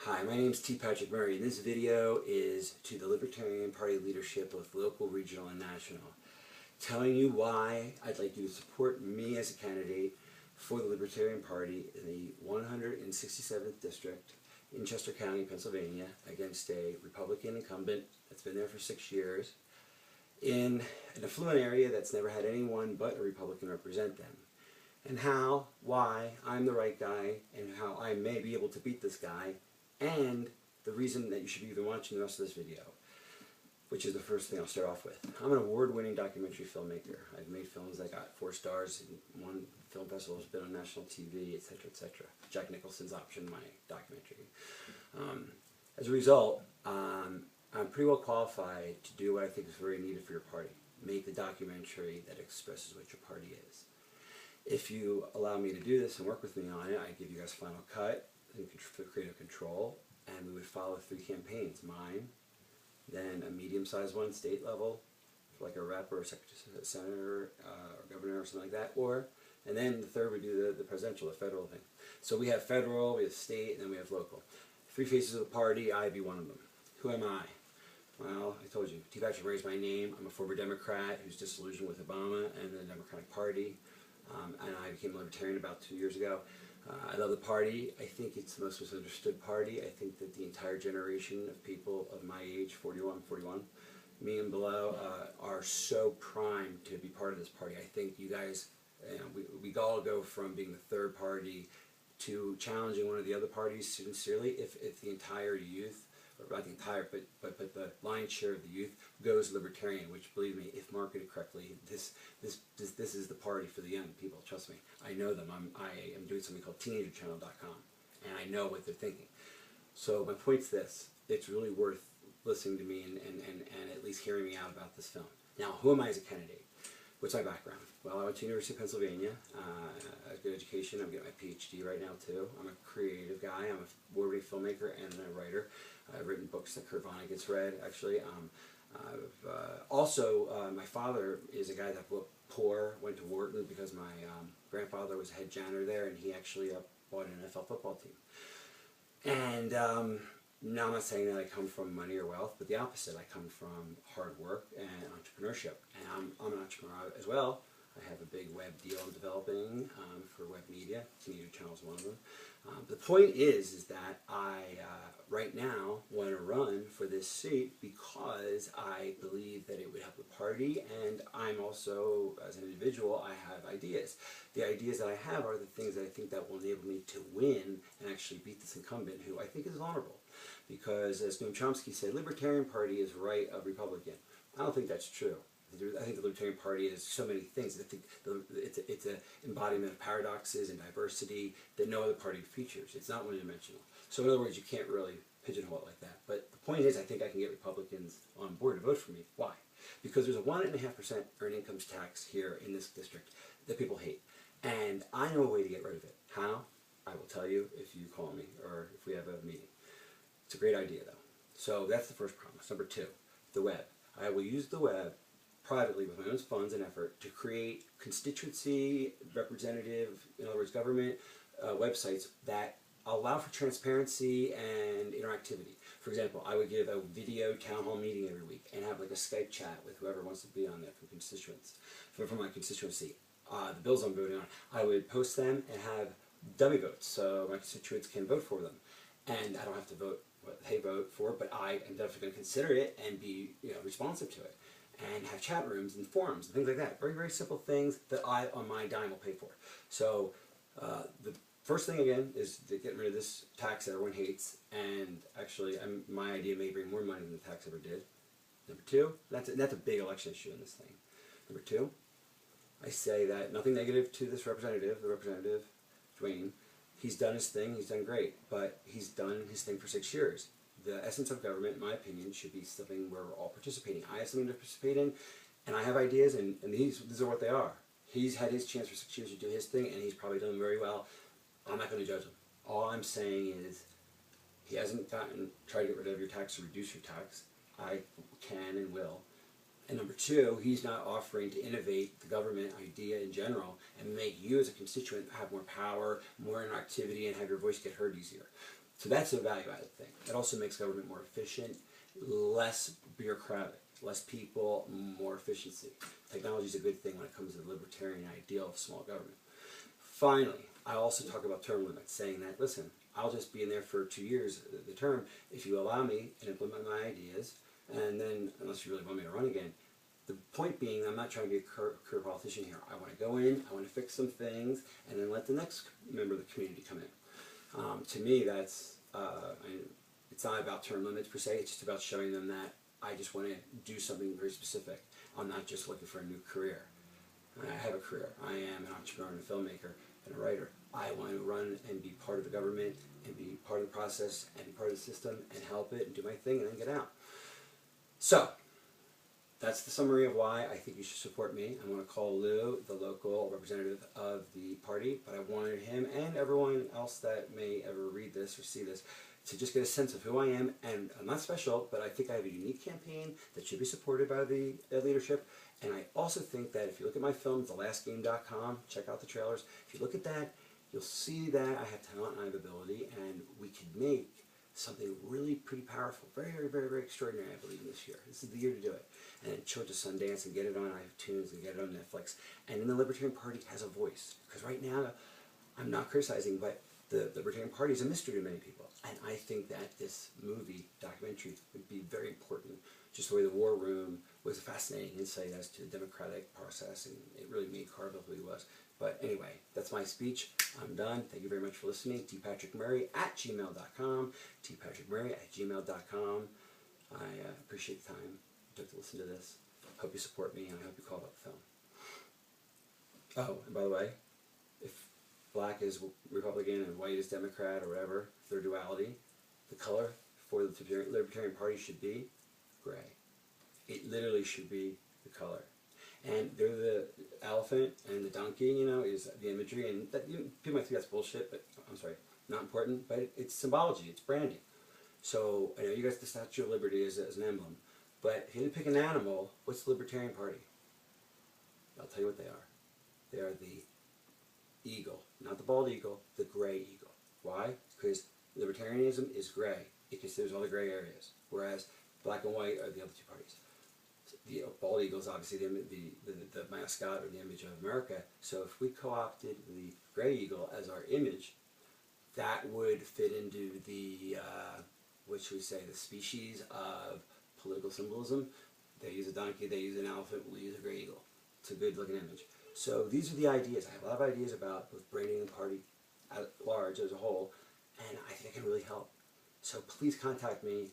Hi, my name is T. Patrick Murray, and this video is to the Libertarian Party leadership, both local, regional, and national, telling you why I'd like you to support me as a candidate for the Libertarian Party in the 167th District in Chester County, Pennsylvania, against a Republican incumbent that's been there for 6 years in an affluent area that's never had anyone but a Republican represent them. And why I'm the right guy, and how I may be able to beat this guy, and the reason that you should be even watching the rest of this video, which is the first thing I'll start off with. I'm an award-winning documentary filmmaker. I've made films that got 4 stars in one film festival, has been on national TV, etc., etc. Jack Nicholson's optioned my documentary. As a result, I'm pretty well qualified to do what I think is very needed for your party. Make the documentary that expresses what your party is. If you allow me to do this and work with me on it, I give you guys final cut and creative control, and we would follow 3 campaigns. Mine, then a medium-sized one, state level, like a rep or a senator or governor or something like that, and then the third we do the presidential, the federal thing. So we have federal, we have state, and then we have local. 3 faces of the party, I be one of them. Who am I? Well, I told you, T. Patrick Murray is my name. I'm a former Democrat who's disillusioned with Obama and the Democratic Party, and I became a Libertarian about 2 years ago. I love the party. I think it's the most misunderstood party. I think that the entire generation of people of my age, 41, me and below, are so primed to be part of this party. I think you guys, we all go from being the third party to challenging one of the other parties sincerely. If the entire youth, or not the entire, but the lion's share of the youth goes Libertarian, which, believe me, if marketed correctly, this is the party for the young people. Trust me, I know them. I am doing something called teenagerchannel.com, and I know what they're thinking. So my point's this: it's really worth listening to me and at least hearing me out about this film. Now, who am I as a candidate? What's my background? Well, I went to University of Pennsylvania, a good education. I'm getting my PhD right now too. I'm a creative guy. I'm a award-winning filmmaker and a writer. I've written books that Kurt Vonnegut gets read, actually. My father is a guy that grew up poor, went to Wharton because my grandfather was head janitor there, and he actually bought an NFL football team. And now I'm not saying that I come from money or wealth, but the opposite. I come from hard work and entrepreneurship, and I'm an entrepreneur as well. I have a big web deal I'm developing for web media. Teenager Channel is one of them. The point is that I, right now, want to run for this seat because I believe that it would help the party, and I'm also, as an individual, I have ideas. The ideas that I have are the things that I think that will enable me to win and actually beat this incumbent, who I think is vulnerable. Because, as Noam Chomsky said, Libertarian Party is right of Republican. I don't think that's true. I think the Libertarian Party is so many things. I think it's an embodiment of paradoxes and diversity that no other party features. It's not one-dimensional. So in other words, you can't really pigeonhole it like that. But the point is, I think I can get Republicans on board to vote for me. Why? Because there's a 1.5% earned income tax here in this district that people hate. And I know a way to get rid of it. How? I will tell you if you call me or if we have a meeting. It's a great idea, though. So that's the first promise. Number 2, the web. I will use the web privately with my own funds and effort to create constituency, representative, in other words, government websites that allow for transparency and interactivity. For example, I would give a video town hall meeting every week and have like a Skype chat with whoever wants to be on there from constituents, from my constituency. The bills I'm voting on, I would post them and have dummy votes so my constituents can vote for them. And I don't have to vote what they vote for, but I am definitely going to consider it and be responsive to it. And have chat rooms and forums and things like that. Very, very simple things that I, on my dime, will pay for. So the first thing, again, is to get rid of this tax that everyone hates. And actually, my idea may bring more money than the tax ever did. Number 2, that's a big election issue in this thing. Number 2, I say that nothing negative to this representative, the representative, Dwayne. He's done his thing, he's done great, but he's done his thing for 6 years. The essence of government, in my opinion, should be something where we're all participating. I have something to participate in, and I have ideas, and these are what they are. He's had his chance for 6 years to do his thing, and he's probably done very well. I'm not going to judge him. All I'm saying is he hasn't tried to get rid of your tax or reduce your tax. I can and will. And number 2, he's not offering to innovate the government idea in general and make you as a constituent have more power, more interactivity, and have your voice get heard easier. So that's a value-added thing. It also makes government more efficient, less bureaucratic, less people, more efficiency. Technology is a good thing when it comes to the libertarian ideal of small government. Finally, I also talk about term limits, saying that, listen, I'll just be in there for 2 years, the term, if you allow me and implement my ideas, and then, unless you really want me to run again. The point being, I'm not trying to be a career politician here. I want to go in, I want to fix some things, and then let the next member of the community come in. To me, that's, it's not about term limits per se, it's just about showing them that I just want to do something very specific. I'm not just looking for a new career. I have a career. I am an entrepreneur and a filmmaker and a writer. I want to run and be part of the government and be part of the process and be part of the system and help it and do my thing and then get out. So, that's the summary of why I think you should support me. I'm going to call Lou, the local representative of the party, but I wanted him and everyone else that may ever read this or see this to just get a sense of who I am. And I'm not special, but I think I have a unique campaign that should be supported by the leadership. And I also think that if you look at my film, thelastgame.com, check out the trailers. If you look at that, you'll see that I have talent and I have ability, and we could make something really pretty powerful, very, very, very, very extraordinary, I believe, this year. This is the year to do it. And show it to Sundance and get it on iTunes and get it on Netflix. And then the Libertarian Party has a voice. Because right now, I'm not criticizing, but the Libertarian Party is a mystery to many people. And I think that this movie, documentary, would be very important. Just the way the War Room was a fascinating insight as to the democratic process, and it really made Carville who he was. But anyway, that's my speech. I'm done. Thank you very much for listening. tpatrickmurray@gmail.com. tpatrickmurray@gmail.com. I appreciate the time you took to listen to this. Hope you support me, and I hope you call about the film. Oh, and by the way, if black is Republican and white is Democrat or whatever, their duality, the color for the Libertarian Party should be gray. It literally should be the color. And they're the elephant and the donkey, you know, is the imagery. And that, people might think that's bullshit, but I'm sorry, not important. But it's symbology, it's branding. So I know you got the Statue of Liberty as an emblem. But if you had to pick an animal, what's the Libertarian Party? I'll tell you what they are. They are the eagle, not the bald eagle, the gray eagle. Why? Because libertarianism is gray. It considers all the gray areas, whereas black and white are the other two parties. The bald eagle is obviously the mascot or the image of America. So if we co-opted the gray eagle as our image, that would fit into the, what should we say, the species of political symbolism. They use a donkey, they use an elephant, we'll use a gray eagle. It's a good looking image. So these are the ideas. I have a lot of ideas about both branding the party at large as a whole, and I think I can really help. So please contact me.